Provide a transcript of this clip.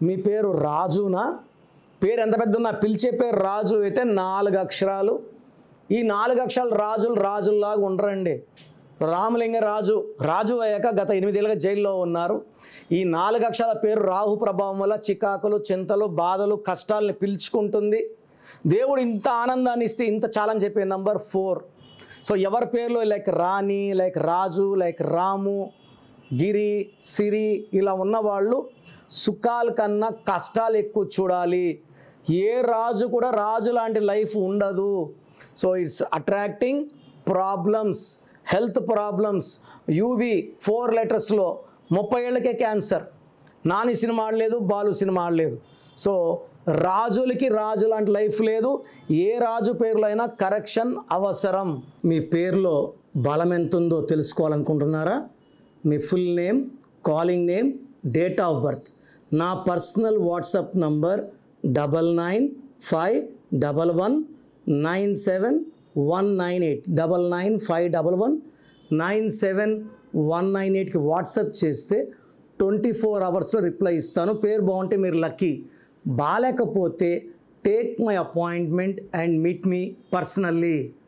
మీ పేరు రాజునా? పేరు ఎంత పెద్ద ఉన్నా పిలిచే పేరు రాజు అయితే 4 అక్షరాలు. ఈ 4 అక్షరాలు రాజుల్లాగా ఉండరండి. రామలింగ రాజు అయ్యాక గత 8 ఏళ్ళుగా జైల్లో ఉన్నారు. ఈ 4 అక్షరాల పేరు రాహు ప్రభావం వల్ల చికాకులు, చింతలు, బాధలు, కష్టాలని పిలుచుకుంటుంది. దేవుడు ఇంత ఆనందాన్ని ఇస్తే ఇంత చాలని చెప్పే నంబర్ 4. సో ఎవరి పేర్లు లైక్ రాణి, లైక్ రాజు, లైక్ రాము, గిరి, సిరి ఇలా ఉన్నవాళ్ళు సుఖాల కన్నా కష్టాలు ఎక్కువ చూడాలి. ఏ రాజు కూడా రాజు లాంటి లైఫ్ ఉండదు. So it's attracting problems, health problems. Yuvi 4 లెటర్స్లో 30 ఏళ్ళకే క్యాన్సర్. నాని సినిమా ఆడలేదు, బాలు సినిమా ఆడలేదు. సో రాజులకి రాజు లాంటి లైఫ్ లేదు. ఏ రాజు పేరులో అయినా కరెక్షన్ అవసరం. మీ పేరులో బలం ఎంత ఉందో తెలుసుకోవాలనుకుంటున్నారా? మీ full name, calling name, date of birth. నా పర్సనల్ వాట్సాప్ నంబర్ 9951197198 9951197198కి వాట్సాప్ చేస్తే 24 అవర్స్లో రిప్లై ఇస్తాను. పేరు బాగుంటే మీరు లక్కీ. బాలేకపోతే take my appointment and meet me personally.